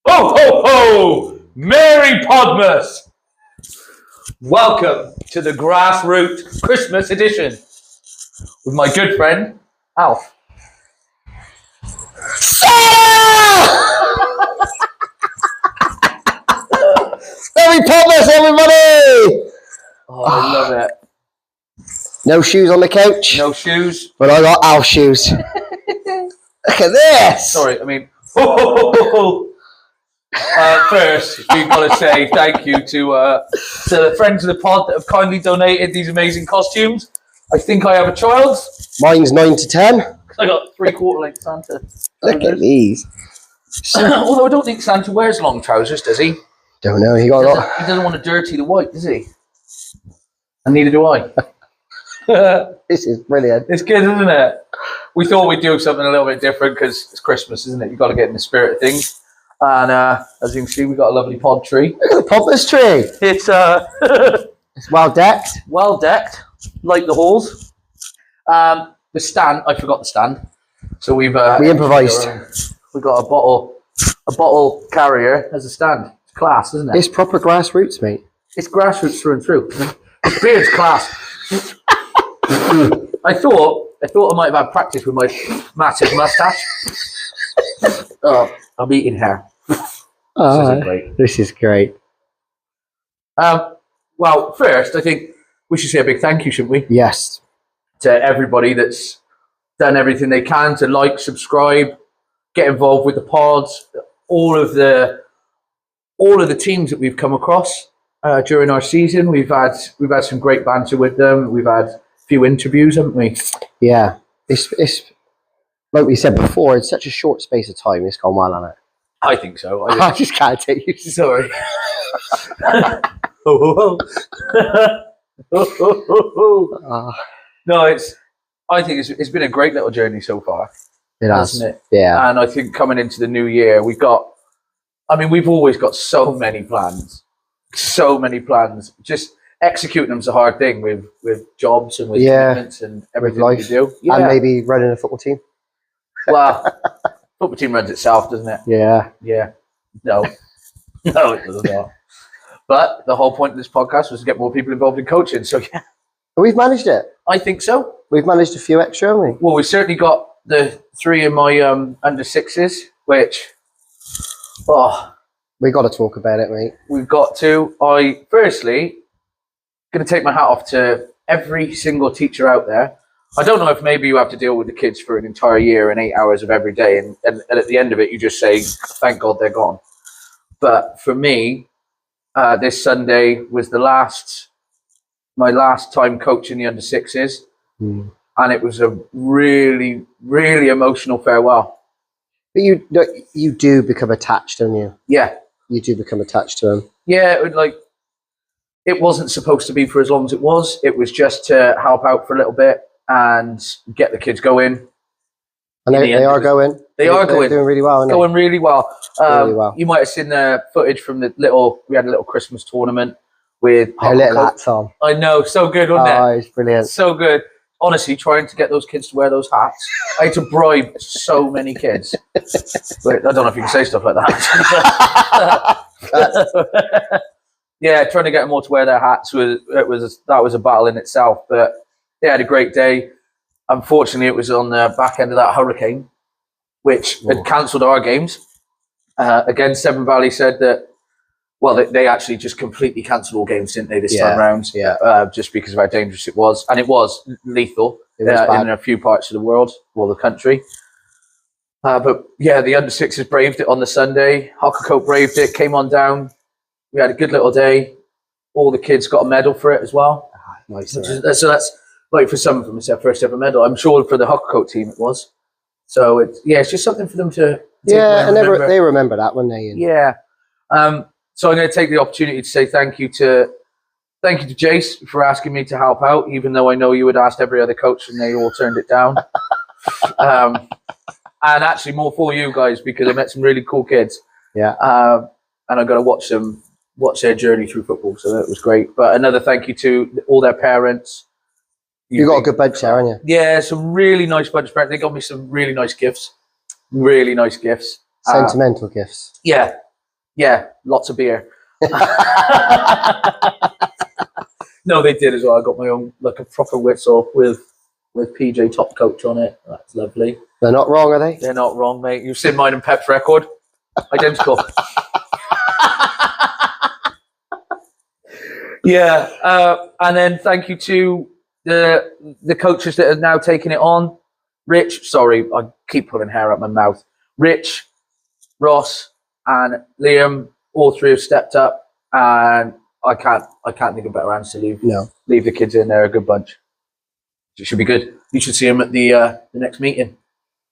Ho, ho, ho! Merry Podmas! Welcome to the Grassroots Christmas edition with my good friend, Alf. Merry Podmas, everybody! Oh, I love it. No shoes on the couch. No shoes. But I got Alf shoes. Look at this! Sorry, I mean, ho, ho, ho, ho, ho. First, we've got to say thank you to the friends of the pod that have kindly donated these amazing costumes. I think I have a child. Mine's 9 to 10. I got 3/4 length Santa. Look at these. Although I don't think Santa wears long trousers, does he? Don't know, he got a lot. He doesn't want to dirty the white, does he? And neither do I. This is brilliant. It's good, isn't it? We thought we'd do something a little bit different because it's Christmas, isn't it? You've got to get in the spirit of things. And as you can see, we've got a lovely pod tree. Look at the Podmas tree. It's It's well decked. well decked, like the halls. The stand, I forgot the stand. So we improvised. We've got a bottle carrier as a stand. It's class, isn't it? It's proper grassroots, mate. It's grassroots through and through. This beard's class. I thought I might have had practice with my massive mustache. Oh, I'm eating hair. This is great. Well, first, I think we should say a big thank you, shouldn't we? Yes. To everybody that's done everything they can to like, subscribe, get involved with the pods, all of the teams that we've come across during our season. We've had some great banter with them. We've had a few interviews, haven't we? Yeah. It's like we said before, it's such a short space of time. It's gone well on it. I think so. I just can't take you. Sorry. No, I think it's been a great little journey so far. It has. Hasn't it? Yeah. And I think coming into the new year, we've always got so many plans. Just executing them's a hard thing with jobs and with commitments and everything life. we do. Yeah. And maybe running a football team. Well, football team runs itself, doesn't it? Yeah. Yeah. No, it does not. But the whole point of this podcast was to get more people involved in coaching. So yeah, We've managed it. I think so. We've managed a few extra, haven't we? Well, we've certainly got the 3 of my under 6s, which We got to talk about it, mate. we've got to. Firstly going to take my hat off to every single teacher out there. I don't know if maybe you have to deal with the kids for an entire year and 8 hours of every day, and at the end of it, you just say, "Thank God they're gone." But for me, this Sunday was my last time coaching the under 6s, and it was a really, really emotional farewell. But you do become attached, don't you? Yeah, You do become attached to them. yeah. It wasn't supposed to be for as long as it was. It was just to help out for a little bit and get the kids going. And they are going. They are going. They're doing really well, aren't they? Going really well. Really well. You might have seen the footage from we had a little Christmas tournament with Their little hats on. I know, so good, wasn't Oh, it? it's brilliant. So good. Honestly, trying to get those kids to wear those hats, I had to bribe so many kids. But I don't know if you can say stuff like that. Yeah, trying to get them all to wear their hats that was a battle in itself. But they had a great day. Unfortunately, it was on the back end of that hurricane, which had cancelled our games. Again, Severn Valley said that. Well, they actually just completely cancelled all games, didn't they, this time round? Yeah. Just because of how dangerous it was. And it was lethal It was bad. in a few parts of the world, the country. But yeah, the under 6s braved it on the Sunday. Hockercote braved it, came on down. We had a good little day. All the kids got a medal for it as well. Nice. So that's, like, for some of them, it's their first ever medal. I'm sure for the Hockercote team it was. So it's just something for them to Yeah, and they remember that, wouldn't they? Yeah. So I'm going to take the opportunity to say thank you to Jace for asking me to help out, even though I know you had asked every other coach and they all turned it down. And actually more for you guys, because I met some really cool kids. Yeah. And I got to watch their journey through football, so that was great. But another thank you to all their parents. You got a good bunch there, haven't you? Yeah, some really nice bunch of parents. They got me some really nice gifts. Really nice gifts. Sentimental gifts. Yeah. Yeah, lots of beer. No, they did as well. I got my own, like a proper whistle with PJ Top Coach on it. That's lovely. They're not wrong, are they? They're not wrong, mate. You've seen mine and Pep's record. Identical. Yeah. And then thank you to the coaches that are now taking it on. Rich, sorry, I keep pulling hair out my mouth. Rich, Ross, and Liam, all three have stepped up, and I can't think of better hands to leave. No. Leave the kids in. They're a good bunch. It should be good. You should see them at the next meeting.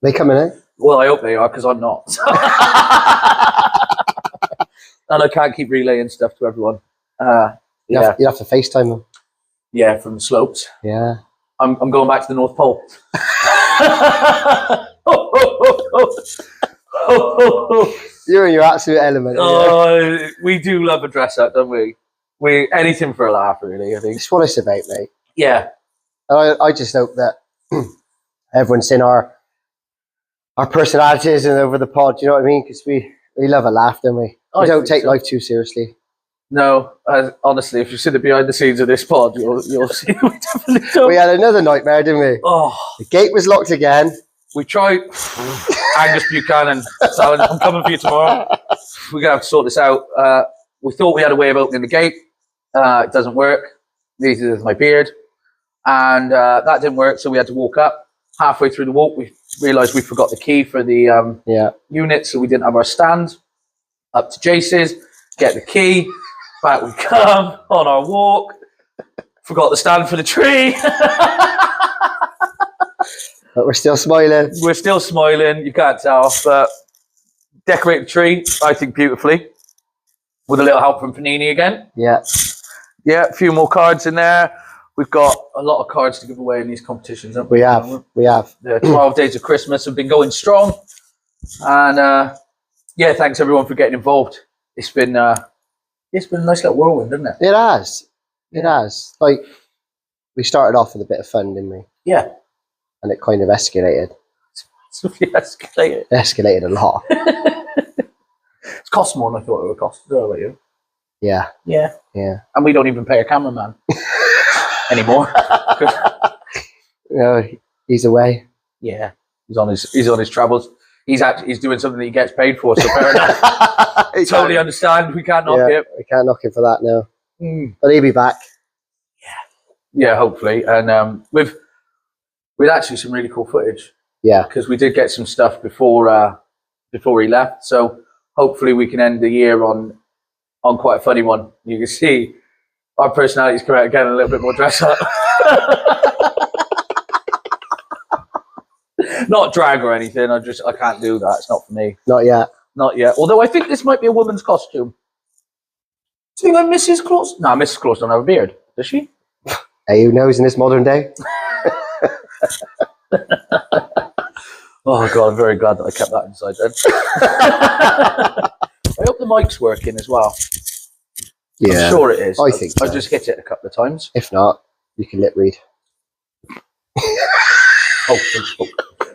They coming in? Well, I hope they are, because I'm not. And I can't keep relaying stuff to everyone. You have to FaceTime them. Yeah, from the slopes. Yeah. I'm going back to the North Pole. You're in your absolute element. Oh, we do love a dress up, don't we? We anything for a laugh, really. I think It's what it's about, mate. Yeah. I just hope that everyone's seen our personalities and over the pod. You know what I mean? Because we love a laugh, don't we? We don't take life too seriously. No, honestly, if you see the behind the scenes of this pod, you'll see we definitely don't. We had another nightmare, didn't we? Oh, The gate was locked again. we tried. Angus Buchanan, so I'm coming for you tomorrow. We're gonna have to sort this out. We thought we had a way of opening the gate. It doesn't work. Neither does my beard, and that didn't work. So we had to walk up. Halfway through the walk, we realised we forgot the key for the unit, so we didn't have our stand. Up to Jace's, get the key. Back we come on our walk. Forgot the stand for the tree. But we're still smiling. We're still smiling. You can't tell, but decorate the tree, I think, beautifully. With a little help from Panini again. Yeah. Yeah, a few more cards in there. We've got a lot of cards to give away in these competitions, haven't we? We have. The 12 days of Christmas have been going strong. And yeah, thanks everyone for getting involved. It's been a nice little whirlwind, hasn't it? It has. It has. Like, we started off with a bit of fun, didn't we? Yeah. And it kind of escalated. Escalated. Escalated a lot. It's cost more than I thought it would cost. Is that about you? Yeah. Yeah. Yeah. And we don't even pay a cameraman anymore. No, he's away. Yeah. He's on his travels. He's doing something that he gets paid for, so fair enough. Totally understand. We can't knock it. We can't knock him for that now. Mm. But he'll be back. Yeah, hopefully. And with actually some really cool footage. Yeah. Because we did get some stuff before he left. So hopefully we can end the year on quite a funny one. You can see our personalities come out again a little bit more dress up. Not drag or anything. I can't do that. It's not for me. Not yet. Not yet. Although I think this might be a woman's costume. Do you think I'm Mrs. Claus? No, Mrs. Claus don't have a beard, does she? Hey, who knows in this modern day? Oh God, I'm very glad that I kept that inside then. I hope the mic's working as well. Yeah. I'm sure it is. I think so. I just hit it a couple of times. If not, you can lip read. Oh,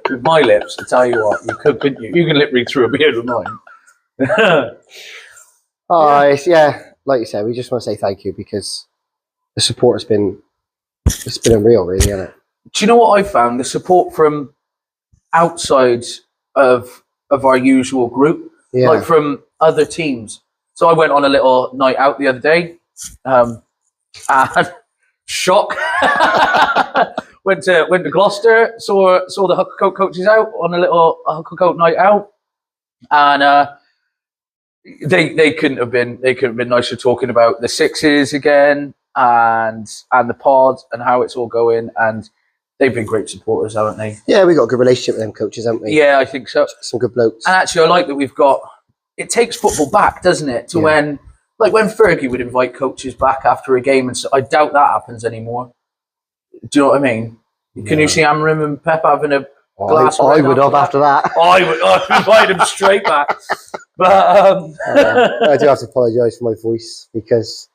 with my lips, I tell you what, you could, couldn't you? You can lip read through a beard with mine. Yeah, like you said, we just want to say thank you because the support has been unreal, really, hasn't it? Do you know what I found? The support from outside of our usual group, like from other teams. So I went on a little night out the other day, and shock. went to Gloucester, saw the Hucklecoat coaches out on a little Hucklecoat night out, and they couldn't have been nicer, talking about the sixes again and the pod and how it's all going, and they've been great supporters, haven't they? Yeah, we got a good relationship with them coaches, haven't we? Yeah, I think so. Some good blokes. And actually, I like that we've got. It takes football back, doesn't it? To when Fergie would invite coaches back after a game, and so I doubt that happens anymore. Do you know what I mean? Can you see Amram and Pep having a glass? I would have after that. I'd invite them straight back. But I do have to apologise for my voice because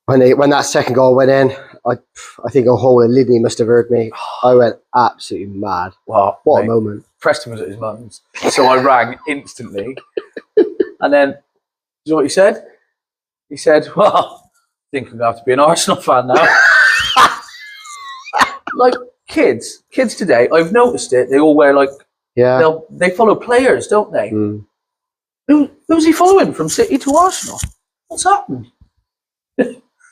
when that second goal went in, I think a whole of Lydney must have heard me. I went absolutely mad. Wow, what a moment. Preston was at his mum's, so I rang instantly. And then, you know what he said? He said, well, I think I'm going to have to be an Arsenal fan now. Like, kids today, I've noticed it, they all wear, like, they follow players, don't they? Mm. Who's he following from City to Arsenal? What's happened?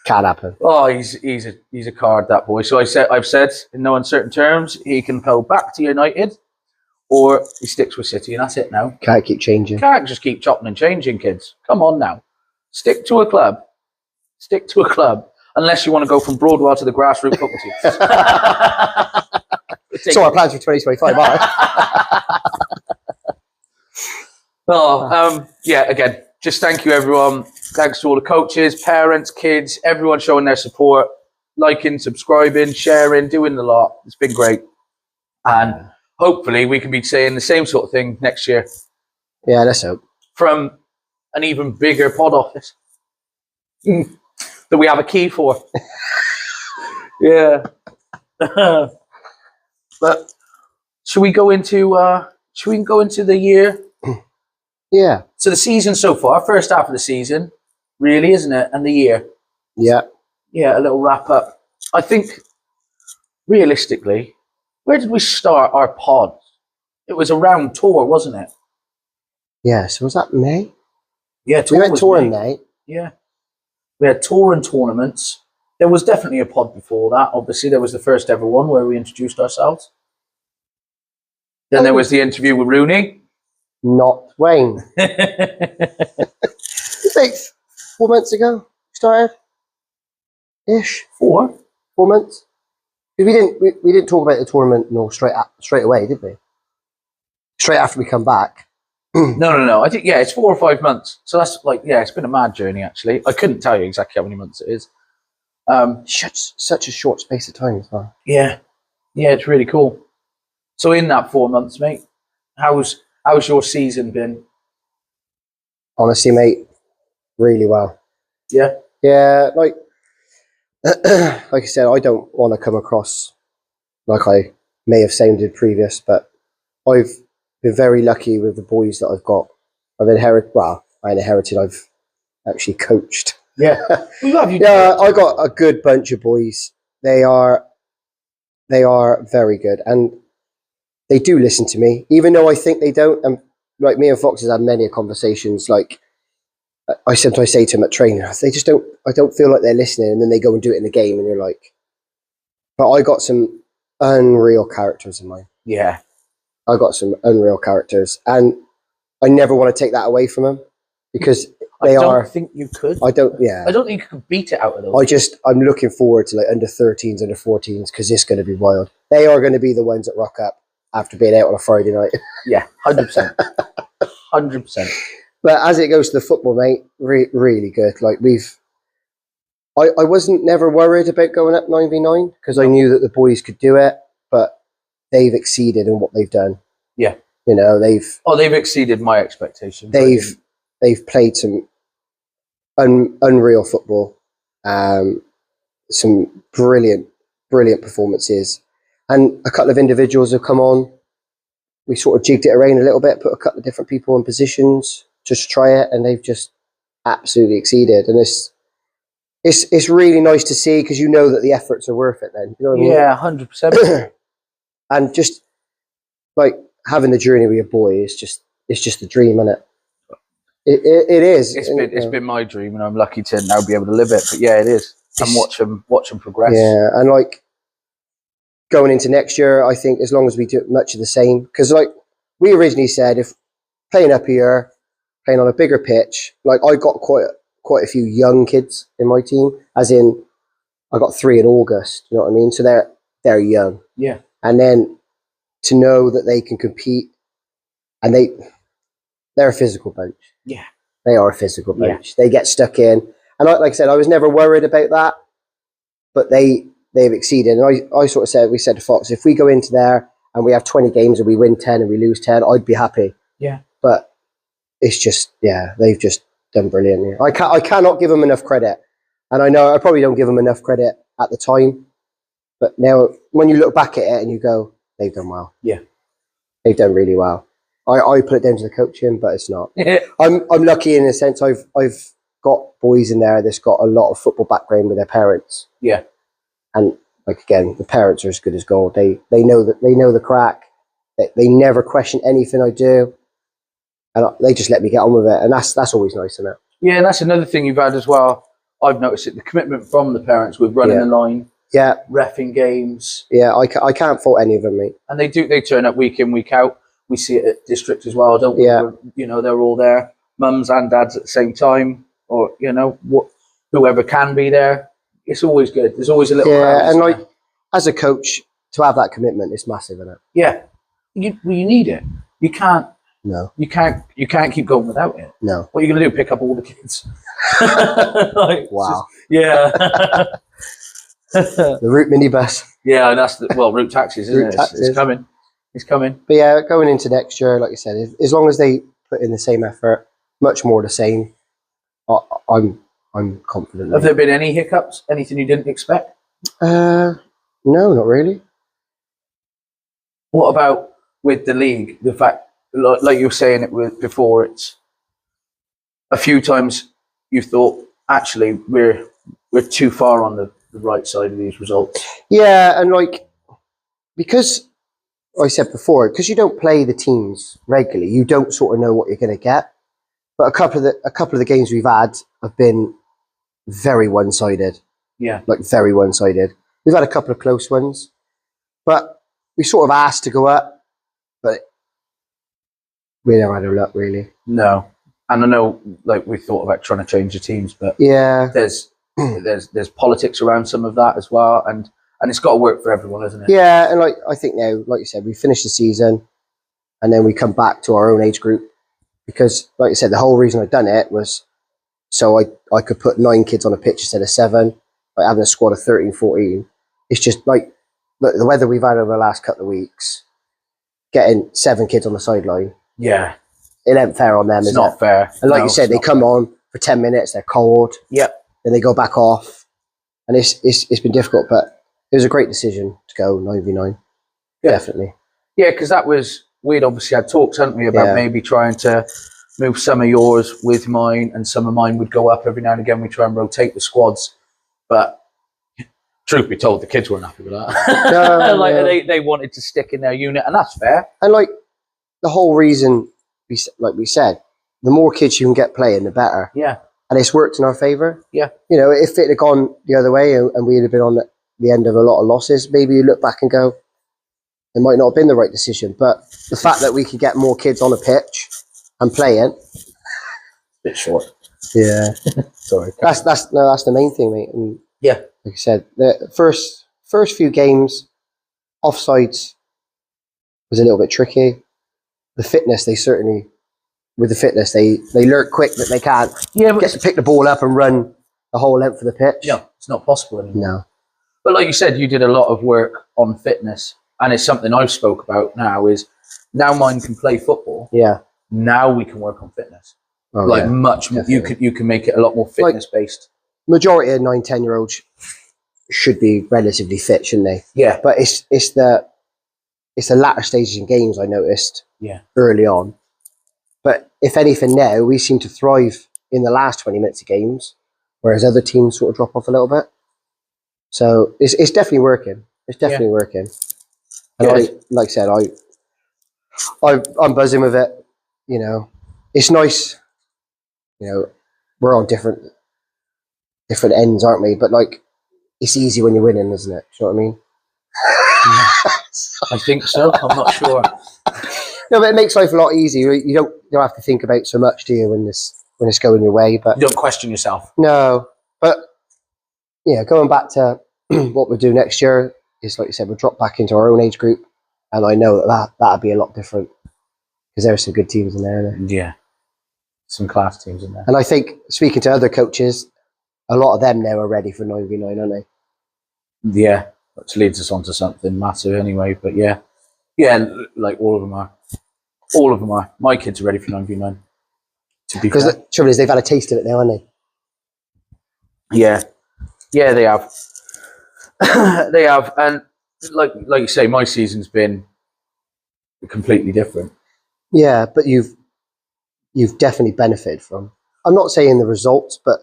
Can't happen. Oh, he's a card, that boy. So I've said in no uncertain terms, he can go back to United, or he sticks with City, and that's it now. Can't keep changing. Can't just keep chopping and changing, kids. Come on now, stick to a club. Stick to a club, unless you want to go from Broadwell to the grassroots football team. So our plans for 2025 are. Yeah. Again, just thank you, everyone. Thanks to all the coaches, parents, kids, everyone showing their support, liking, subscribing, sharing, doing the lot. It's been great. And hopefully we can be saying the same sort of thing next year. Yeah, let's hope. From an even bigger pod office that we have a key for. Yeah. But should we go into the year? Yeah. So the season so far, first half of the season, really, isn't it? And the year. Yeah. Yeah, a little wrap up. I think, realistically, where did we start our pod? It was a round tour, wasn't it? Yeah, so was that May? Yeah, We went touring May. Yeah. We had tour and tournaments. There was definitely a pod before that. Obviously, there was the first ever one where we introduced ourselves. Then there was the interview with Rooney. Not Wayne. It's like 4 months ago started. Ish. 4? 4 months. We didn't talk about the tournament straight away, did we? Straight after we come back. No. I think it's 4 or 5 months. So that's it's been a mad journey actually. I couldn't tell you exactly how many months it is. Such a short space of time as well. Yeah, it's really cool. So in that 4 months, mate, how's your season been? Honestly, mate, really well. Yeah. Yeah, like I said, I don't want to come across like I may have sounded previous, but I've been very lucky with the boys that I've got. I've inherited. I've actually coached. Yeah. We love you. Yeah, I got a good bunch of boys. They are very good, and they do listen to me, even though I think they don't. And like me and Fox has had many conversations. Like I sometimes say to them at training, they just don't. I don't feel like they're listening, and then they go and do it in the game, and you're like. But I got some unreal characters in mine. Yeah, I got some unreal characters, and I never want to take that away from them because they are. I don't think you could. I don't. Yeah. I don't think you could beat it out of those. I'm looking forward to like under 13s, under 14s because it's going to be wild. They are going to be the ones that rock up after being out on a Friday night. Yeah, 100%. 100%. But as it goes to the football, mate, really good. Like I wasn't never worried about going up 9v9 because I knew that the boys could do it, but they've exceeded in what they've done. Yeah. You know, they've exceeded my expectations. They've played some unreal football, some brilliant performances, and a couple of individuals have come on. We sort of jigged it around a little bit, put a couple of different people in positions just to try it, and they've just absolutely exceeded. And it's really nice to see because you know that the efforts are worth it. Then you know what I mean? Yeah, 100%. And just like having the journey with your boy is just the dream, isn't it? It is. It's been my dream, and I'm lucky to now be able to live it. But yeah, it is. And watch them progress. Yeah, and like going into next year, I think as long as we do much of the same, because like we originally said, if playing up here, playing on a bigger pitch, like I got quite a few young kids in my team, as in I got 3 in August. You know what I mean? So they're young. Yeah. And then to know that they can compete, and they're a physical bunch. Yeah. They are a physical bunch. Yeah. They get stuck in. And like I said, I was never worried about that, but they've exceeded. And I sort of said, we said to Fox, if we go into there and we have 20 games and we win 10 and we lose 10, I'd be happy. Yeah. But it's just, they've just done brilliantly. I cannot give them enough credit. And I know I probably don't give them enough credit at the time, but now when you look back at it and you go, they've done well. Yeah. They've done really well. I put it down to the coaching, but it's not. Yeah. I'm lucky in a sense. I've got boys in there that's got a lot of football background with their parents. Yeah. And like again, the parents are as good as gold. They know the crack. They never question anything I do, and they just let me get on with it. And that's always nice, isn't it? Yeah, and that's another thing you've had as well. I've noticed it, the commitment from the parents with running the line, reffing games. Yeah, I can't fault any of them, mate. And they turn up week in, week out. We see it at district as well, don't we? Yeah. You know, they're all there, mums and dads at the same time, or, you know, whoever can be there. It's always good. There's always a little crowd. Yeah, and like, as a coach, to have that commitment is massive, isn't it? Yeah. You need it. You can't. No. You can't keep going without it. No. What are you going to do? Pick up all the kids? Wow. Yeah. The route minibus. Yeah, and that's route taxis, isn't Route it? taxis. It's coming. It's coming. But yeah, going into next year, like you said, as long as they put in the same effort, much more the same, I'm confident. Have there been any hiccups? Anything you didn't expect? No, not really. What about with the league? The fact, like you were saying it before, it's a few times you thought actually we're too far on the right side of these results. Yeah, and like because I said before, because you don't play the teams regularly, you don't sort of know what you're going to get. But a couple of the games we've had have been very one-sided. Yeah, like very one-sided. We've had a couple of close ones, but we sort of asked to go up, but we never had a luck really. No, and I know like we thought about trying to change the teams, but Yeah, there's politics around some of that as well, and it's got to work for everyone, isn't it? yeah, and like I think now, like you said, we finish the season, and then we come back to our own age group because, like I said, the whole reason I'd done it was so I could put 9 kids on a pitch instead of 7, like having a squad of 13, 14. It's just like the weather we've had over the last couple of weeks, getting 7 kids on the sideline. Yeah, it ain't fair on them. it's not fair. And like you said, they come on for 10 minutes, they're cold. Yep. Then they go back off, and it's been difficult, but it was a great decision to go 9v9. Yeah. Definitely. Yeah, because we'd obviously had talks, hadn't we, about maybe trying to move some of yours with mine, and some of mine would go up every now and again. We try and rotate the squads, but truth be told, the kids weren't happy with that. No. They wanted to stick in their unit, and that's fair. And like the whole reason, we said, the more kids you can get playing, the better. Yeah. And it's worked in our favour. Yeah. You know, if it had gone the other way and we'd have been on the end of a lot of losses, maybe you look back and go, it might not have been the right decision. But the fact that we could get more kids on a pitch and playing, Bit short. yeah, Sorry. that's the main thing, mate. And Yeah. like I said, the first few games, offsides was a little bit tricky. The fitness, they learn quick that they can't get to pick the ball up and run the whole length of the pitch. No, it's not possible anymore. No. But like you said, you did a lot of work on fitness, and it's something I've spoke about now. Is now mine can play football. Yeah. Now we can work on fitness. Oh, like yeah, much, definitely. you can make it a lot more fitness based. Majority of 9-10-year-olds should be relatively fit, shouldn't they? Yeah. But it's the latter stages in games I noticed. Yeah. Early on. But if anything, now we seem to thrive in the last 20 minutes of games, whereas other teams sort of drop off a little bit. So it's definitely working. It's definitely working. And like I said, I'm buzzing with it. You know, it's nice. You know, we're on different ends, aren't we? But like, it's easy when you're winning, isn't it? Do you know what I mean? I think so. I'm not sure. No, but it makes life a lot easier. You don't have to think about so much, do you, when it's going your way? But You don't question yourself. no, but yeah, going back to what we'll do next year is, like you said, we'll drop back into our own age group, and I know that'll be a lot different because there are some good teams in there. Isn't there? Yeah. Some class teams in there. And I think speaking to other coaches, a lot of them now are ready for 9v9, aren't they? Yeah. Which leads us on to something massive anyway. But yeah, like all of them are. All of them are. My kids are ready for 9v9. Because the trouble is, they've had a taste of it now, haven't they? Yeah, they have. They have, and like you say, my season's been completely different. Yeah, but you've definitely benefited from. I'm not saying the results, but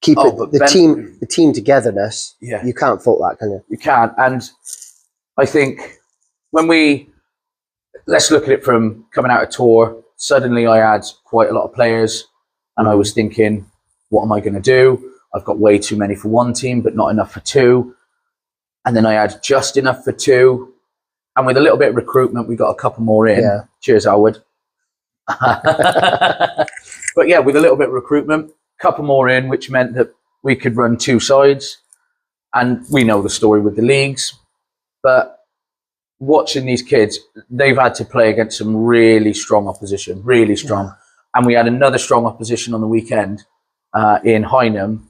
the team togetherness. Yeah, you can't fault that, can you? you can. And I think when let's look at it from coming out of tour. Suddenly, I had quite a lot of players, and I was thinking, what am I going to do? I've got way too many for one team, but not enough for two. And then I had just enough for two. And with a little bit of recruitment, we got a couple more in. Yeah. Cheers, Howard. But yeah, with a little bit of recruitment, a couple more in, which meant that we could run two sides. And we know the story with the leagues. But watching these kids, they've had to play against some really strong opposition, really strong. Yeah. And we had another strong opposition on the weekend in Hynham.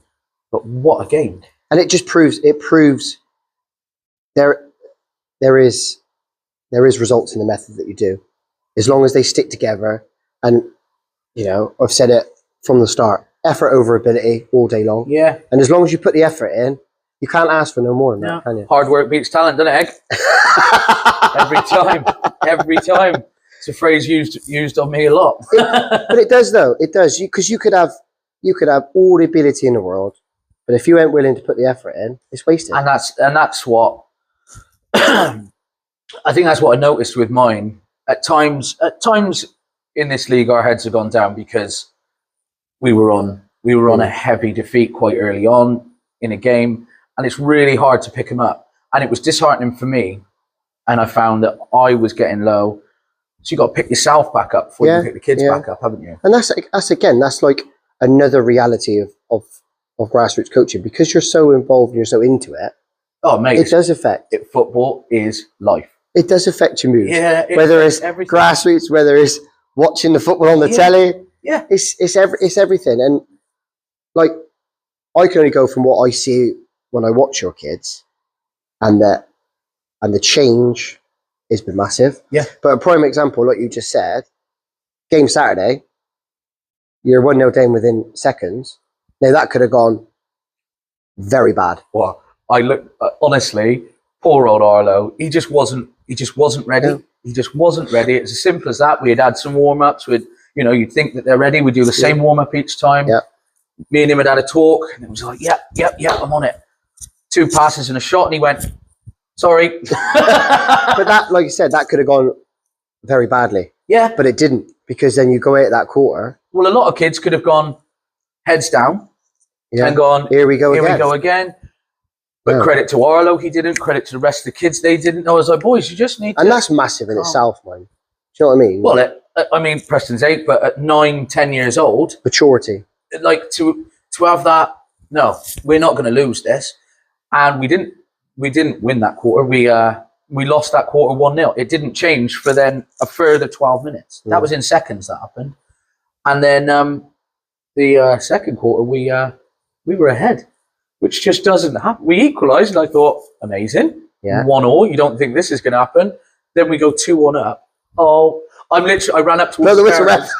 But what a game. And it just proves there is results in the method that you do. As long as they stick together, and I've said it from the start, effort over ability all day long. Yeah. And as long as you put the effort in, you can't ask for no more than that, can you? Hard work beats talent, doesn't it, Egg? Every time. It's a phrase used on me a lot. But it does, though. It does. Because you could have all the ability in the world, but if you ain't willing to put the effort in, it's wasted. And that's what I think that's what I noticed with mine. At times in this league, our heads have gone down because we were on a heavy defeat quite early on in a game, and it's really hard to pick them up. And it was disheartening for me, and I found that I was getting low. So you got to pick yourself back up before you pick the kids back up, haven't you? And that's like another reality of grassroots coaching, because you're so involved and you're so into it. Oh, mate, it does affect. Football is life. It does affect your mood. Yeah, whether it's everything. Grassroots, whether it's watching the football on the telly. Yeah, it's everything. And like, I can only go from what I see when I watch your kids, and the change has been massive. Yeah. But a prime example, like you just said, game Saturday, you're 1-0 down within seconds. Now that could have gone very bad. Well, I look honestly, poor old Arlo. He just wasn't ready. No. He just wasn't ready. It's as simple as that. We had some warm ups with, you'd think that they're ready. We do the same warm up each time. Yeah. Me and him had a talk, and it was like, yep, I'm on it. 2 passes and a shot, and he went, sorry. But that, like you said, that could have gone very badly. Yeah. But it didn't, because then you go out that quarter. Well, a lot of kids could have gone heads down and gone, here we go again. But credit to Arlo, he didn't. Credit to the rest of the kids, they didn't. I was like, boys, you just need to... And that's massive in itself, man. Do you know what I mean? Well, Preston's 8, but at 9, 10 years old... Maturity. Like, to have that, no, we're not going to lose this. And we didn't win that quarter. We lost that quarter 1-0. It didn't change for then a further 12 minutes. That was in seconds that happened. And then the second quarter, we were ahead, which just doesn't happen. We equalised, and I thought, amazing. Yeah. 1-1. You don't think this is going to happen? Then we go 2-1 up. Oh, I ran up towards the parents.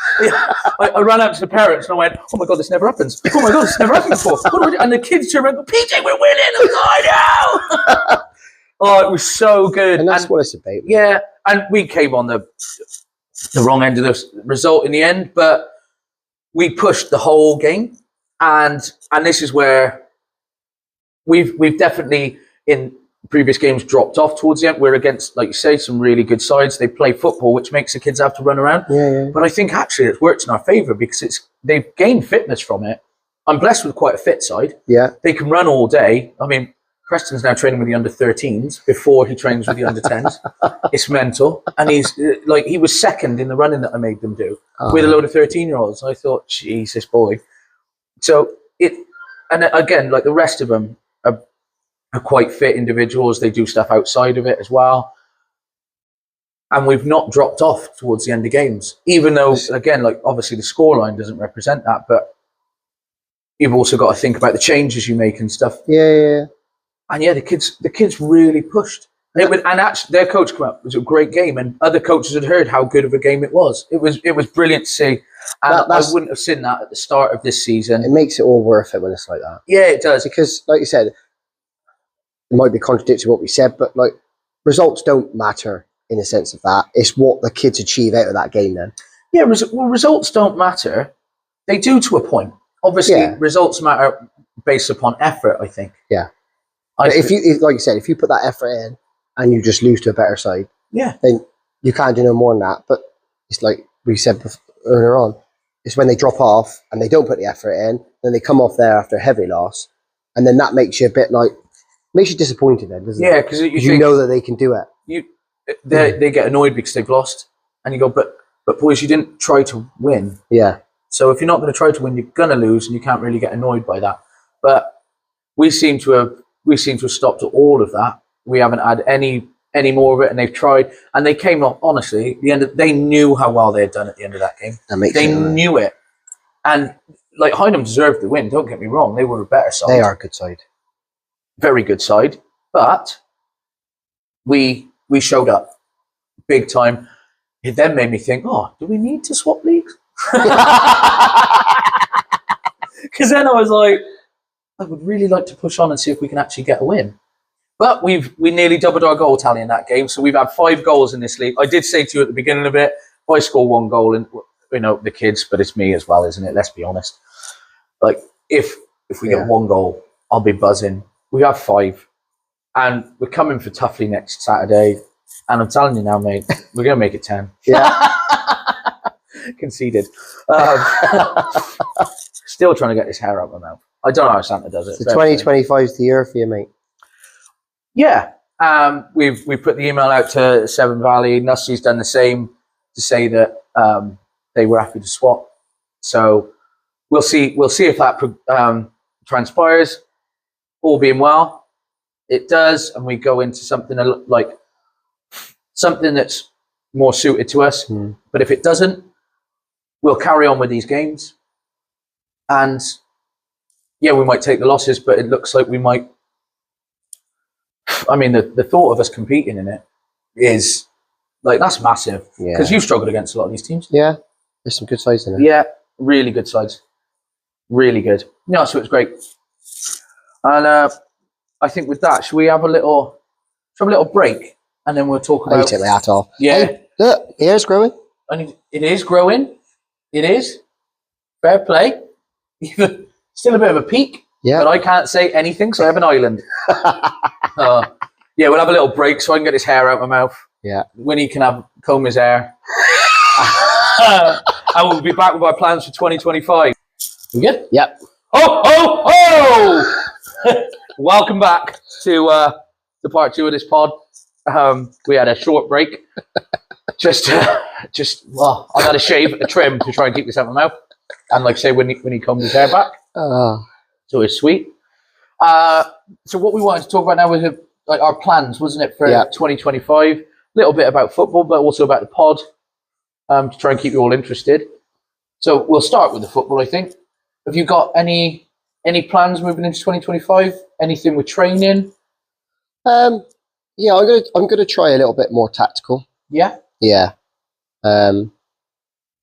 I ran up to the parents and I went, oh my God, this never happens. Oh my God, this never happened before. What do I do? And the kids turned around and go, PJ, we're winning. I know. Oh, it was so good. And that's what it's about. Yeah, and we came on the wrong end of the result in the end, but we pushed the whole game. And this is where we've definitely in previous games dropped off towards the end. We're against, like you say, some really good sides. They play football, which makes the kids have to run around. Yeah. But I think actually it's worked in our favour because they've gained fitness from it. I'm blessed with quite a fit side. Yeah. They can run all day. I mean, Preston's now training with the under-13s before he trains with the under-10s. It's mental. And he was second in the running that I made them do with a load of 13-year-olds. I thought, Jesus, boy. So and again, like the rest of them are quite fit individuals. They do stuff outside of it as well. And we've not dropped off towards the end of games, even though, again, like obviously the scoreline doesn't represent that, but you've also got to think about the changes you make and stuff. Yeah. And yeah, the kids really pushed. And actually, their coach came up. It was a great game, and other coaches had heard how good of a game it was. It was brilliant to see. And I wouldn't have seen that at the start of this season. It makes it all worth it when it's like that. Yeah, it does. Because, like you said, it might be contradictory what we said, but like results don't matter in the sense of that. It's what the kids achieve out of that game then. Yeah, results don't matter. They do to a point. Obviously, results matter based upon effort, I think. Yeah. But like you said, if you put that effort in and you just lose to a better side, then you can't do no more than that. But it's like we said earlier on, it's when they drop off and they don't put the effort in, then they come off there after a heavy loss, and then that makes you a bit like, makes you disappointed then, doesn't it? Yeah, because you know that they can do it. They get annoyed because they've lost, and you go, but boys, you didn't try to win. Yeah. So if you're not going to try to win, you're going to lose, and you can't really get annoyed by that. But we seem to have stopped all of that. We haven't had any more of it, and they've tried, and they came up honestly. They knew how well they had done at the end of that game. They knew it, and like Hynham deserved the win. Don't get me wrong; they were a better side. They are a good side, very good side, but we showed up big time. It then made me think, oh, do we need to swap leagues? Because then I was like, I would really like to push on and see if we can actually get a win. But we nearly doubled our goal tally in that game, so we've had 5 goals in this league. I did say to you at the beginning of it, if I score 1 goal, and the kids, but it's me as well, isn't it? Let's be honest. Like if we get 1 goal, I'll be buzzing. We have 5, and we're coming for Tuffley next Saturday. And I'm telling you now, mate, we're going to make it 10. Yeah. Conceded. Still trying to get this hair out of my mouth. I don't know how Santa does it. So 2025 is the year for you, mate. Yeah. We've put the email out to Severn Valley. Nussey's done the same to say that they were happy to swap. So we'll see if that transpires. All being well, it does, and we go into something that's more suited to us. But if it doesn't, we'll carry on with these games. And yeah, we might take the losses, but it looks like we might. I mean, the thought of us competing in it is like, that's massive. Because you've struggled against a lot of these teams. Yeah, there's some good sides in it. Yeah, really good sides. Really good. Yeah, so it's great. And I think with that, should we have a little break? And then we'll talk about... You take my hat off. Yeah. Hey, look, hair's growing. And it is growing. It is. Fair play. Still a bit of a peak. Yeah. But I can't say anything, so I have an island. Yeah, we'll have a little break so I can get his hair out of my mouth. Yeah. Winnie can comb his hair. And we'll be back with our plans for 2025. We good? Yep. Ho, ho, ho! Welcome back to part 2 of this pod. We had a short break. Well, I had a shave, a trim to try and keep this out of my mouth. And like I say, when he combed his hair back. So it's sweet. So what we wanted to talk about now was like our plans, wasn't it, for 2025? A little bit about football, but also about the pod, to try and keep you all interested. So we'll start with the football, I think. Have you got any plans moving into 2025? Anything with training? Yeah, I'm gonna try a little bit more tactical. Yeah? Yeah. I'm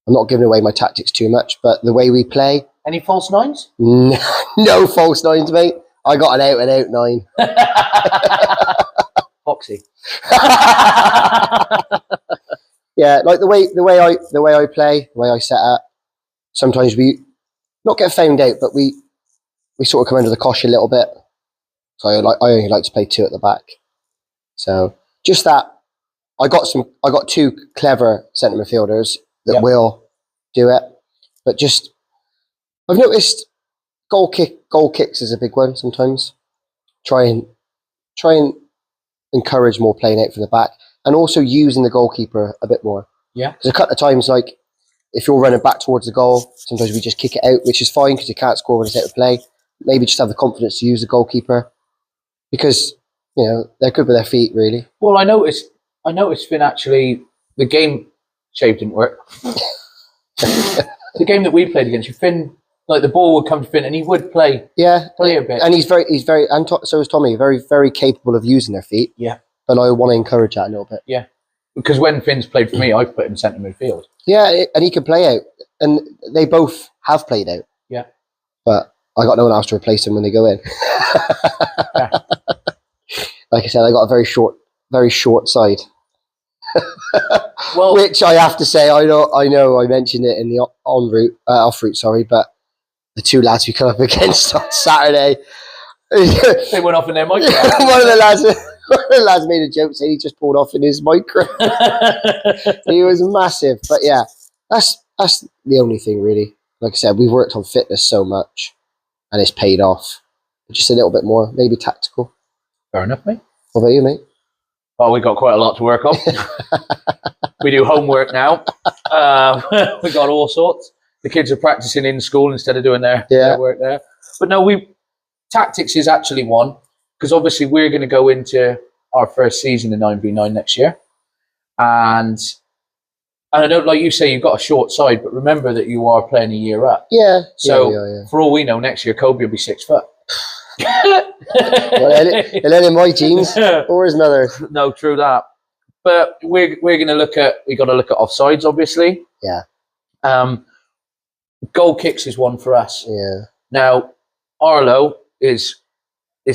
not giving away my tactics too much, but the way we play... Any false nines? No false nines, mate. I got an out-and-out 9. Foxy. Yeah, like the way I play, the way I set up, sometimes we not get found out, but we sort of come under the cosh a little bit. So I only like to play 2 at the back. So just that, I got 2 clever centre midfielders that will do it. But just, I've noticed goal kicks is a big one sometimes. Try and encourage more playing out from the back, and also using the goalkeeper a bit more. Yeah. There's a couple of times, like if you're running back towards the goal, sometimes we just kick it out, which is fine because you can't score when it's out of play. Maybe just have the confidence to use the goalkeeper, because they're good with their feet, really. Well, I noticed Finn, actually, the game shape didn't work. The game that we played against you, Finn, like the ball would come to Finn and he would play a bit. And he's very, and so is Tommy, very, very capable of using their feet. Yeah. But I want to encourage that a little bit. Yeah. Because when Finn's played for me, I've put him centre midfield. Yeah, and he can play out. And they both have played out. Yeah. But I got no one else to replace him when they go in. Yeah. Like I said, I got a very short side. Well, Which I have to say, I know I mentioned it in the off route, sorry, but the two lads we come up against on Saturday, they went off in their micro. one of the lads made a joke saying he just pulled off in his micro. He was massive, but yeah, that's the only thing really. Like I said, we've worked on fitness so much, and it's paid off. Just a little bit more, maybe tactical. Fair enough, mate. What about you, mate? Well, we've got quite a lot to work on. We do homework now. We got all sorts. The kids are practicing in school instead of doing their work there. But no, tactics is actually one, because obviously we're going to go into our first season in 9v9 next year. And I don't, like you say, you've got a short side, but remember that you are playing a year up. Yeah. So for all we know, next year Kobe will be 6 foot. Well, it ain't in my genes or his mother. No, true that. But we're going to look at offsides, obviously. Yeah. Goal kicks is one for us. Yeah. Now, Arlo is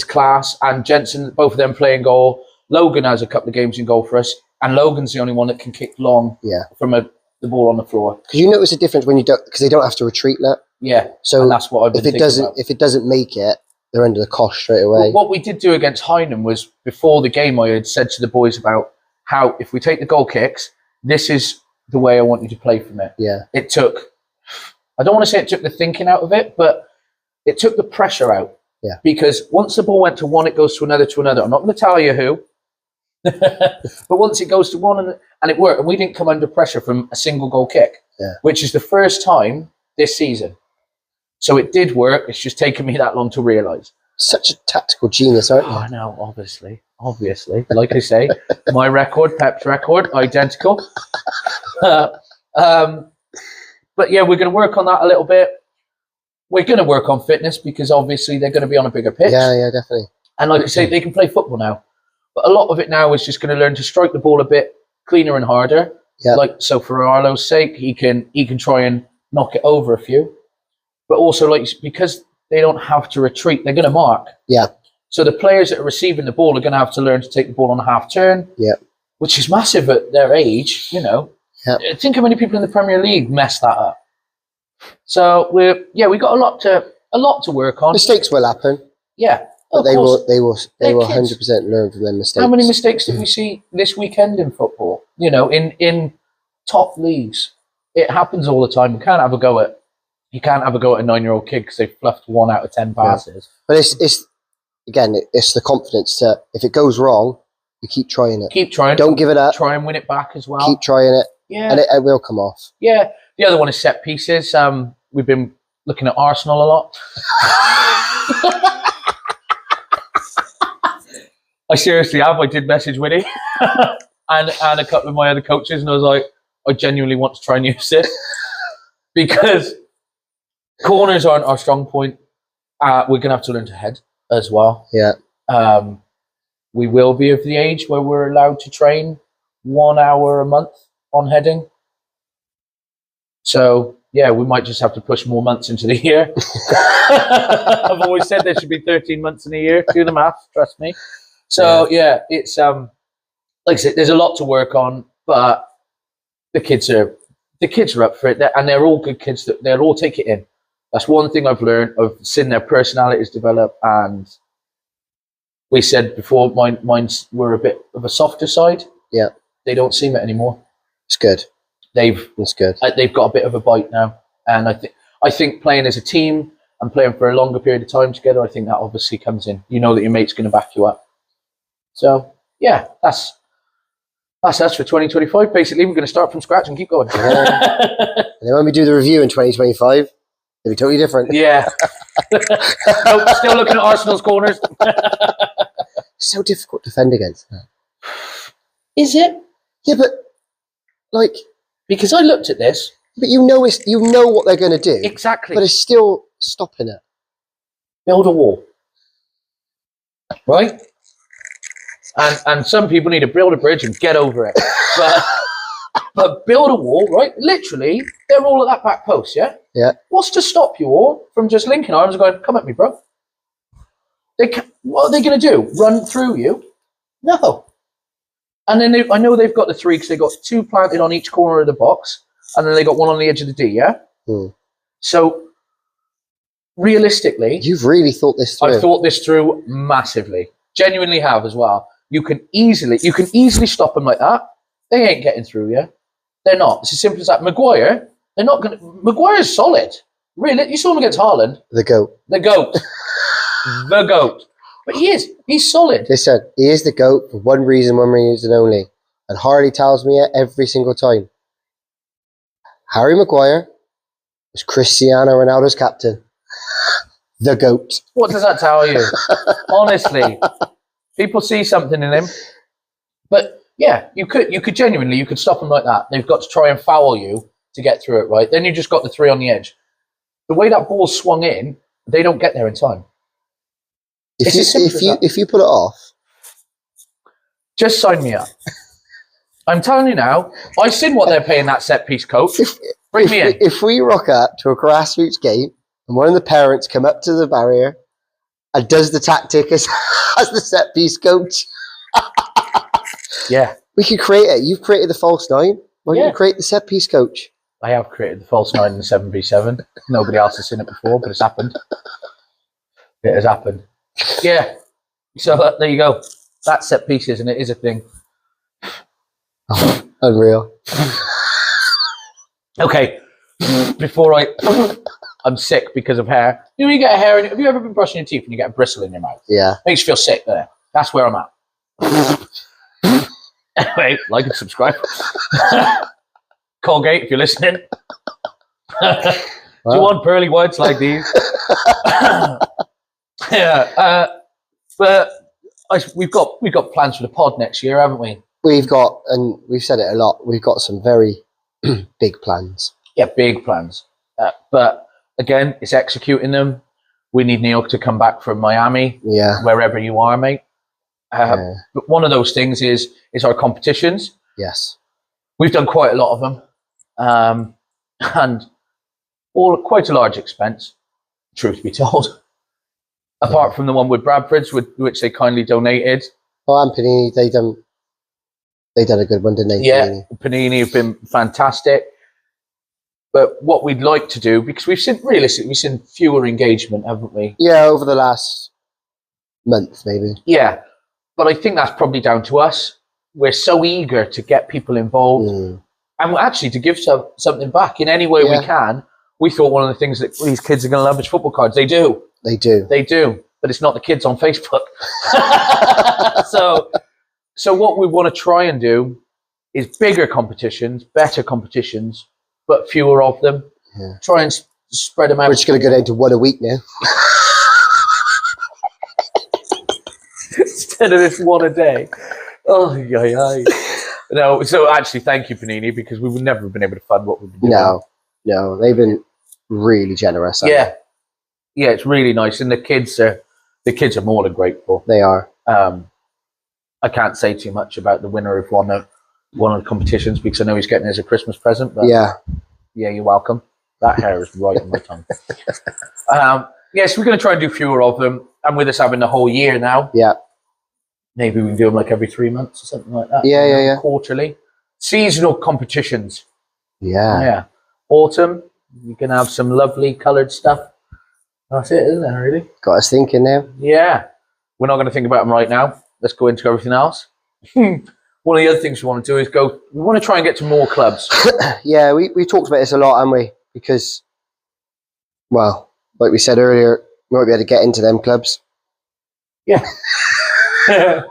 class, and Jensen, both of them playing goal. Logan has a couple of games in goal for us, and Logan's the only one that can kick long from the ball on the floor. Because you notice a difference when you don't, because they don't have to retreat that. Yeah. So and that's what I've been thinking about. If it doesn't make it, they're under the cosh straight away. Well, what we did do against Hynham was, before the game, I had said to the boys about how, if we take the goal kicks, this is the way I want you to play from it. Yeah. It took, I don't want to say it took the thinking out of it, but it took the pressure out. Yeah. Because once the ball went to one, it goes to another, to another. I'm not going to tell you who. But once it goes to one, and it worked, and we didn't come under pressure from a single goal kick, which is the first time this season. So it did work. It's just taken me that long to realise. Such a tactical genius, aren't you? Oh, no, obviously. Like I say, my record, Pep's record, identical. But yeah, we're going to work on that a little bit. We're going to work on fitness, because obviously they're going to be on a bigger pitch. Yeah, definitely. And like I say, they can play football now. But a lot of it now is just going to learn to strike the ball a bit cleaner and harder. Yeah. Like, so for Arlo's sake, he can try and knock it over a few. But also, like, because they don't have to retreat, they're going to mark. Yeah. So the players that are receiving the ball are going to have to learn to take the ball on a half turn. Yeah. Which is massive at their age, you know. Yeah. Think how many people in the Premier League mess that up. So we got a lot to work on. Mistakes will happen. Yeah. But they will 100% learn from their mistakes. How many mistakes did we see this weekend in football? You know, in top leagues. It happens all the time. You can't have a go at a 9-year-old kid because they fluffed 1 out of 10 passes. Yeah. But it's the confidence to, if it goes wrong, you keep trying it. Keep trying. Don't give it up. Try and win it back as well. Keep trying it. Yeah. And it will come off. Yeah. The other one is set pieces. We've been looking at Arsenal a lot. I seriously have. I did message Winnie and a couple of my other coaches, and I was like, I genuinely want to try and use this because corners aren't our strong point. We're going to have to learn to head as well. Yeah. We will be of the age where we're allowed to train 1 hour a month on heading. So, yeah, we might just have to push more months into the year. I've always said there should be 13 months in a year. Do the math, trust me. So, yeah, it's, like I said, there's a lot to work on, but the kids are up for it, and they're all good kids. They'll all take it in. That's one thing I've learned. I've seen their personalities develop, and we said before, mine's were a bit of a softer side. Yeah. They don't seem it anymore. It's good. It's good. They've got a bit of a bite now, and I think playing as a team and playing for a longer period of time together, I think that obviously comes in. You know that your mate's going to back you up. So yeah, that's us for 2025. Basically, we're going to start from scratch and keep going. And then when we do the review in 2025, it'll be totally different. Yeah. Nope, still looking at Arsenal's corners. So difficult to defend against that. Is it? Yeah, but like, because I looked at this. But you know what they're going to do. Exactly. But it's still stopping it. Build a wall. Right? And some people need to build a bridge and get over it. But build a wall, right? Literally, they're all at that back post, yeah? Yeah. What's to stop you all from just linking arms and going, come at me, bro? What are they going to do? Run through you? No. And then I know they've got the 3 because they got 2 planted on each corner of the box, and then they got 1 on the edge of the D. Yeah. So realistically, you've really thought this through. I've thought this through massively. Genuinely have as well. You can easily stop them like that. They ain't getting through. Yeah, they're not. It's as simple as that. Maguire, they're not going to. Maguire's solid. Really, you saw him against Haaland. The GOAT. The GOAT. The GOAT. But he is. He's solid. Listen, he is the GOAT for one reason only. And Harley tells me it every single time. Harry Maguire was Cristiano Ronaldo's captain. The GOAT. What does that tell you? Honestly, people see something in him. But yeah, you could genuinely stop them like that. They've got to try and foul you to get through it, right? Then you just got the 3 on the edge. The way that ball swung in, they don't get there in time. If you pull it off, just sign me up. I'm telling you now, I've seen what they're paying that set piece coach. Bring me in. If we rock up to a grassroots game and one of the parents come up to the barrier and does the tactic as the set piece coach, yeah, we could create it. You've created the false 9. Why don't you create the set piece coach? I have created the false 9 in the 7v7. Nobody else has seen it before, but it's happened. It has happened. Yeah. So there you go. That's set pieces, and it is a thing. Unreal. Okay. Before I'm sick because of hair. You know, you get a hair. Have you ever been brushing your teeth and you get a bristle in your mouth? Yeah. Makes you feel sick there. That's where I'm at. Anyway, like and subscribe. Colgate, if you're listening. Do you want pearly whites like these? Yeah, but we've got plans for the pod next year, haven't we? We've got, and we've said it a lot, we've got some very big plans. Yeah, big plans. But again, it's executing them. We need Neil to come back from Miami. Yeah. Wherever you are, mate. But one of those things is our competitions. Yes. We've done quite a lot of them. And all at quite a large expense, truth be told. Apart from the one with Bradford's, which they kindly donated. Oh, and Panini, they done a good one, didn't they? Yeah, Panini have been fantastic. But what we'd like to do, because we've seen fewer engagement, haven't we? Yeah, over the last month, maybe. Yeah, but I think that's probably down to us. We're so eager to get people involved and actually to give something back in any way we can. We thought one of the things that these kids are going to love is football cards. They do. They do. But it's not the kids on Facebook. So what we want to try and do is bigger competitions, better competitions, but fewer of them. Yeah. Try and spread them out. We're just going to go down to 1 a week now. Instead of this 1 a day. Oh, yeah. No, so actually, thank you, Panini, because we would never have been able to fund what we've been doing. No, they've been really generous. Yeah, it's really nice, and the kids are more than grateful. They are. I can't say too much about the winner of one of the competitions because I know he's getting it as a Christmas present. But yeah, you're welcome. That hair is right on my tongue. Yes, we're going to try and do fewer of them, and with us having the whole year now. Yeah. Maybe we can do them like every 3 months or something like that. Yeah. Quarterly. Seasonal competitions. Yeah. Autumn, you can have some lovely coloured stuff. That's it, isn't it, really? Got us thinking now. Yeah. We're not going to think about them right now. Let's go into everything else. One of the other things we want to do is we want to try and get to more clubs. Yeah, we talked about this a lot, haven't we? Because, well, like we said earlier, we might be able to get into them clubs. Yeah. We're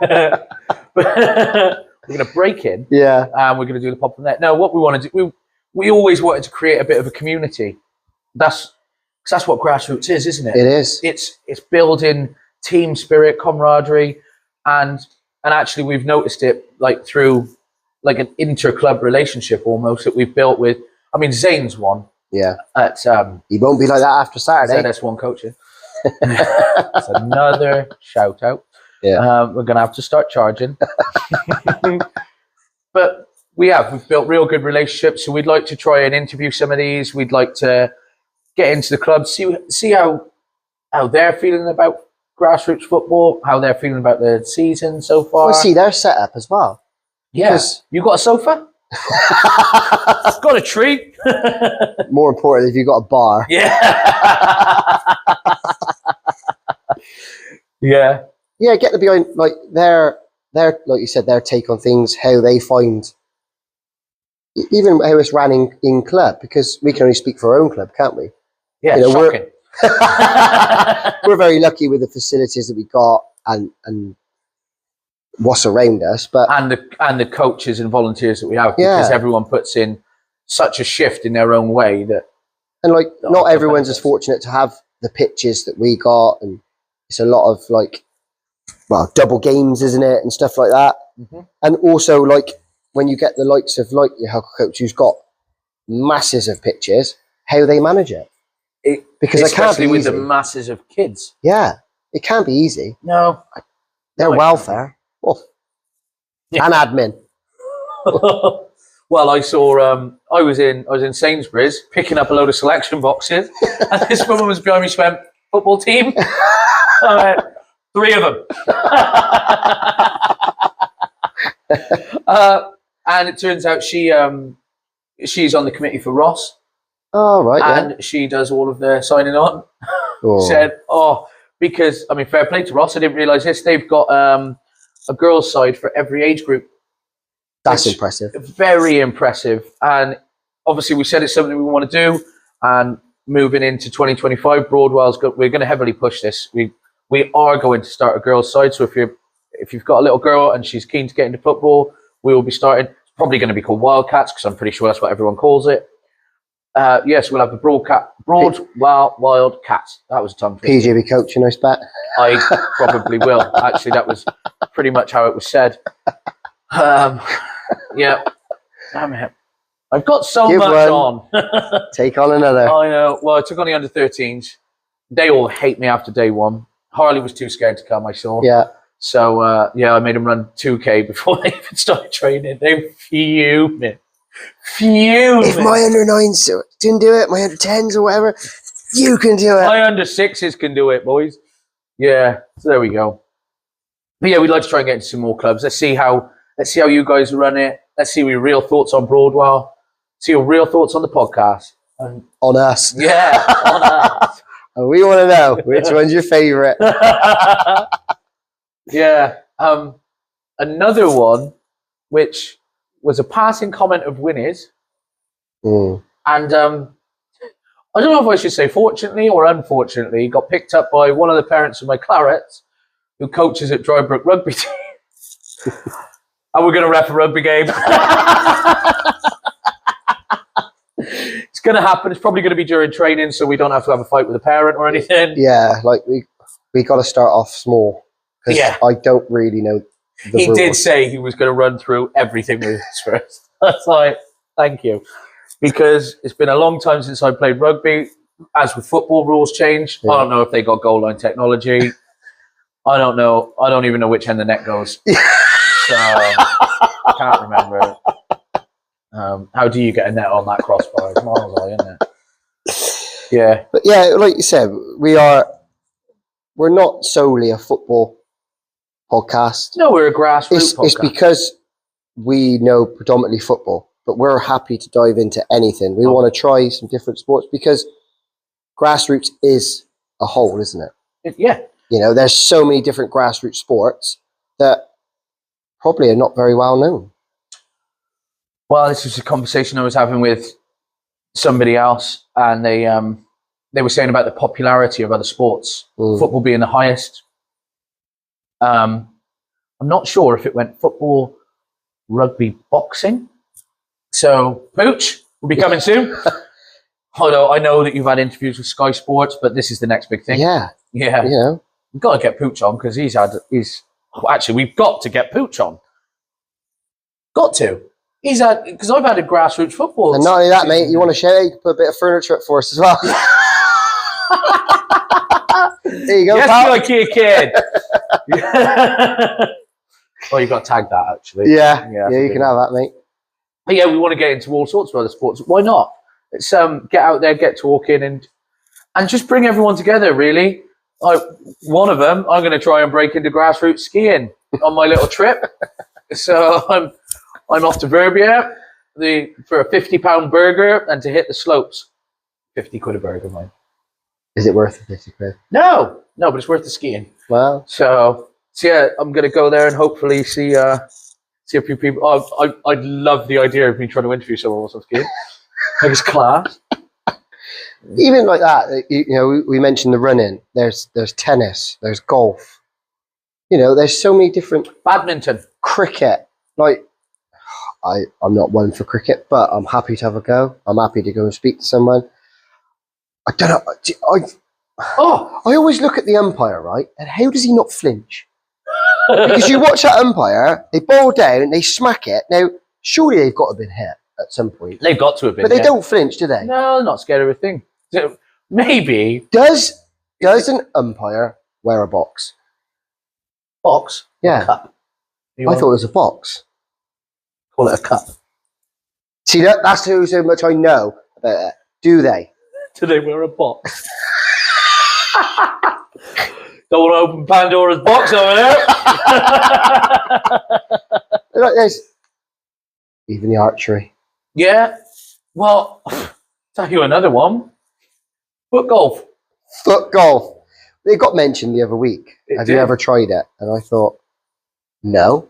going to break in. Yeah. And we're going to do the pop from there. No, what we want to do, we always wanted to create a bit of a community. That's what grassroots is, isn't it? It is. It's building team spirit, camaraderie, and actually we've noticed it like through like an inter-club relationship almost that we've built with. I mean, Zane's one. Yeah. At he won't be like that after Saturday. ZS1 coaching. That's another shout out. Yeah. We're gonna have to start charging. But we've built real good relationships, so we'd like to try and interview some of these. We'd like to get into the club, see how they're feeling about grassroots football, how they're feeling about the season so far. We'll see their setup as well. Yeah. Because- You got a sofa? Got a tree? More importantly, if you've got a bar. Yeah. Yeah. Yeah, get the behind like their like you said, their take on things, how they find even how it's ran in club, because we can only speak for our own club, can't we? Yeah, You know, shocking. We're very lucky with the facilities that we got and what's around us, but and the coaches and volunteers that we have, because Yeah. everyone puts in such a shift in their own way that and like Oh, not okay, everyone's as benefits. fortunate to have the pitches that we got, and it's a lot of like, well, double games, isn't it, and stuff like that. Mhm. And also like when you get the likes of like your health coach who's got masses of pitches, how they manage it, because it can't especially be with easy. the masses of kids. Yeah, it can't be easy. No. Their No, it welfare, oh. Yeah. And admin. Well, I saw. I was in Sainsbury's picking up a load of selection boxes, and this woman was behind me. She went, "Football team." I went, 3 of them. And it turns out she's on the committee for Ross, Oh right, yeah. and she does all of the signing on. Oh. Said, because I mean, fair play to Ross. I didn't realise this. They've got a girls' side for every age group. That's which- impressive. Very impressive. And obviously, we said it's something we want to do. And moving into 2025, Broadwell's we're going to heavily push this. We are going to start a girls' side. So if you've got a little girl and she's keen to get into football, we will be starting. It's probably going to be called Wildcats, because I'm pretty sure that's what everyone calls it. Yes, we'll have the Wildcats. That was a tongue twister. PJ be coaching, I bet. I probably will. Actually, that was pretty much how it was said. Yeah. Damn it. I've got so Give much one. on. Take on another. I know. Well, I took on the under-13s. They all hate me after day one. Harley was too scared to come, I saw. Yeah. So, I made them run 2K before they even started training. They were fuming. If my under 9s didn't do it, my under 10s or whatever, you can do it. My under 6s can do it, boys. Yeah, so there we go. But yeah, we'd like to try and get into some more clubs. Let's see how you guys run it. Let's see your real thoughts on Broadwell. See your real thoughts on the podcast. And On us. yeah, on us. And we want to know which one's your favourite. Yeah. Another one, which was a passing comment of Winnie's, Mm. and I don't know if I should say fortunately or unfortunately, got picked up by one of the parents of my Clarets, who coaches at Drybrook rugby team. And we're going to ref a rugby game. It's going to happen. It's probably going to be during training, so we don't have to have a fight with a parent or anything. Yeah, like we got to start off small. 'Cause Yeah. I don't really know the He rules. did say he was going to run through everything with us first. That's like, thank you. Because it's been a long time since I played rugby. As with football, rules change. Yeah. I don't know if they got goal line technology. I don't know. I don't even know which end the net goes. So, I can't remember. How do you get a net on that crossbar? It's miles away, isn't it? Yeah. But yeah, like you said, we're not solely a football podcast. No, we're a grassroots podcast. It's because we know predominantly football, but we're happy to dive into anything. We want to try some different sports because grassroots is a whole, isn't it? Yeah. You know, there's so many different grassroots sports that probably are not very well known. Well, this was a conversation I was having with somebody else, and they were saying about the popularity of other sports, football being the highest. I'm not sure if it went football, rugby, boxing. So, Pooch will be coming soon. Although I know that you've had interviews with Sky Sports, but this is the next big thing. Yeah, Yeah. you know, We've got to get Pooch on because actually, we've got to get Pooch on. Got to. Because I've had a grassroots football. and not only that, mate. You want to share? You can put a bit of furniture up for us as well. There you go, Yes, pal. my kid. Oh, you got to tag that actually. Yeah, you can have that, mate. But yeah, we want to get into all sorts of other sports. Why not? Let's get out there, get talking, and just bring everyone together. Really, one of them, I'm going to try and break into grassroots skiing on my little trip. So I'm off to Verbia for a £50 burger and to hit the slopes. 50 quid a burger, mate. Is it worth the 50 quid? No, but it's worth the skiing. Well, So yeah, I'm gonna go there and hopefully see a few people. I'd love the idea of me trying to interview someone whilst I'm skiing. Like it's class. even like that, you know, we mentioned the running. There's tennis. There's golf. You know, there's so many different. Badminton. Cricket. Like, I'm not one for cricket, but I'm happy to have a go. I'm happy to go and speak to someone. I don't know. I always look at the umpire, right? And how does he not flinch? Because you watch that umpire, they bowl down, they smack it. Now, surely they've got to have been hit at some point. They've got to have been. But they don't flinch, do they? No, they're not scared of a thing. Maybe. Does an umpire wear a box? Box? Yeah. Cup. I thought it was a box. Call it a cup. See, that's how much I know about it. Do they? Do they wear a box? Don't want to open Pandora's box over there. Like this. Even the archery. Yeah. Well, tell you another one. Foot golf. Foot golf. It got mentioned the other week. Have you ever tried it? And I thought, no.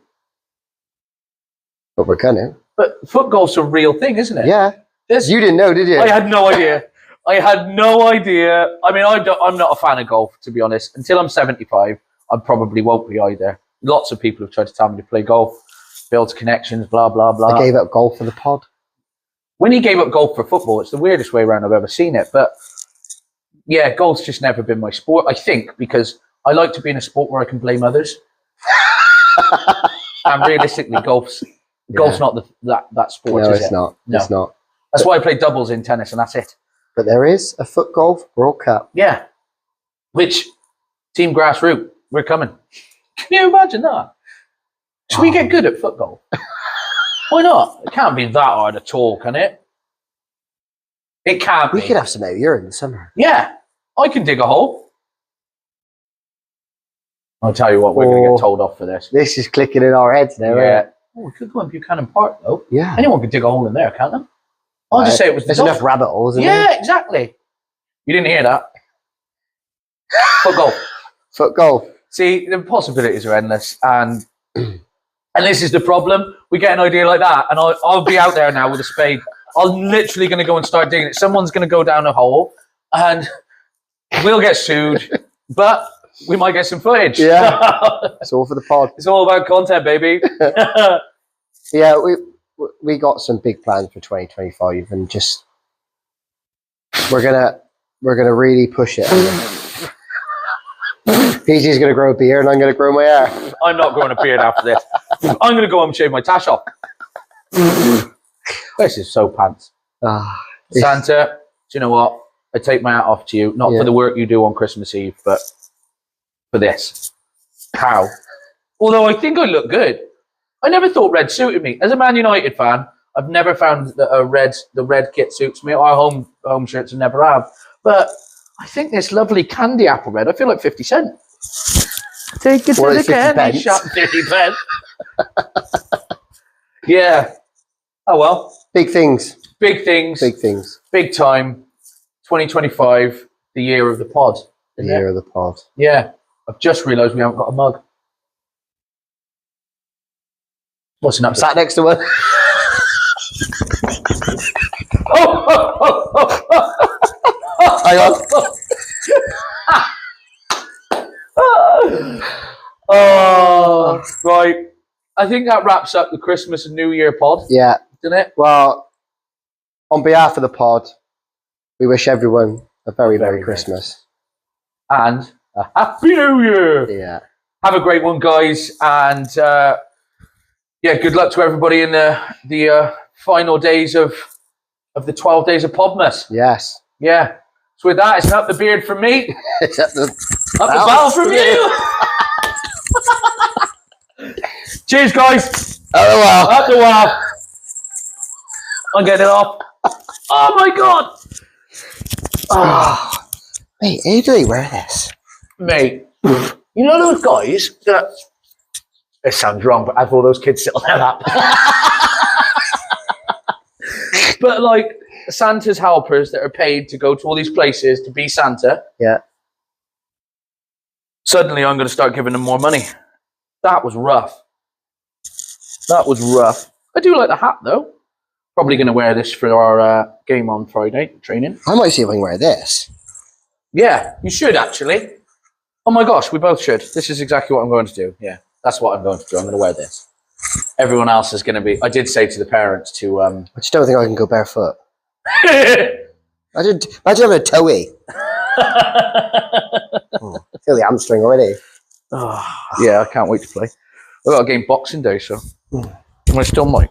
But we're gonna. But foot golf's a real thing, isn't it? Yeah. You didn't know, did you? I had no idea. I mean, I'm not a fan of golf, to be honest. Until I'm 75, I probably won't be either. Lots of people have tried to tell me to play golf, build connections, blah, blah, blah. I gave up golf for the pod. When he gave up golf for football, it's the weirdest way around I've ever seen it. But yeah, golf's just never been my sport, I think, because I like to be in a sport where I can blame others. And realistically, golf's not that sport, No, is it's it? not. No. It's not. That's why I play doubles in tennis, and that's it. But there is a foot golf World Cup. Yeah. Which, Team Grassroot, we're coming. Can you imagine that? Should we get good at foot golf? Why not? It can't be that hard at all, can it? It can't be. We could have some out here in the summer. Yeah. I can dig a hole. I'll tell you what, we're going to get told off for this. This is clicking in our heads now, Yeah. right? Oh, we could go in Buchanan Park, though. Yeah. Anyone could dig a hole in there, can't they? I'll just say it was the There's enough rabbit holes, isn't there? Yeah, exactly. You didn't hear that. Foot golf. Foot golf. See, the possibilities are endless, and this is the problem. We get an idea like that, and I'll be out there now with a spade. I'm literally going to go and start digging it. Someone's going to go down a hole, and we'll get sued, but we might get some footage. Yeah. It's all for the pod. It's all about content, baby. Yeah, we got some big plans for 2025, and just we're gonna really push it. PJ's gonna grow a beard, and I'm gonna grow my hair. I'm not growing a beard after this. I'm going to go home and shave my tash off. This is so pants. Santa, do you know what? I take my hat off to you, not for the work you do on Christmas Eve, but for this. How? Although I think I look good. I never thought red suited me. As a Man United fan, I've never found that the red kit suits me. Our home shirts never have. But I think this lovely candy apple red, I feel like 50 Cent. Take it to the candy shop, 50 pence. Yeah. Oh well. Big things. Big things. Big things. Big time. 2025, the year of the pod. The year of the pod. Yeah. I've just realised we haven't got a mug. What's an upset? Sat next to one. Hang on. Oh, right. I think that wraps up the Christmas and New Year pod. Yeah. Didn't it? Well, on behalf of the pod, we wish everyone a very Merry Christmas. And a Happy New Year. Yeah. Have a great one, guys. And good luck to everybody in the final days of the 12 days of Podmas. Yes. Yeah. So with that, it's up the beard from me. It's up the bell from you. Cheers, guys. Up the wall. I'm getting it off. Oh my god. Oh. Mate, how do they wear this? Mate, you know those guys that... It sounds wrong, but have all those kids sit on their lap. But like Santa's helpers that are paid to go to all these places to be Santa. Yeah. Suddenly I'm going to start giving them more money. That was rough. That was rough. I do like the hat though. Probably going to wear this for our game on Friday training. I might see if I can wear this. Yeah, you should actually. Oh my gosh, we both should. This is exactly what I'm going to do. Yeah, that's what I'm going to do. I'm going to wear this. Everyone else is going to be... I did say to the parents to... I just don't think I can go barefoot. Imagine having a toey. Feel the hamstring already. Yeah, I can't wait to play. I've got a game Boxing Day, so... I still might.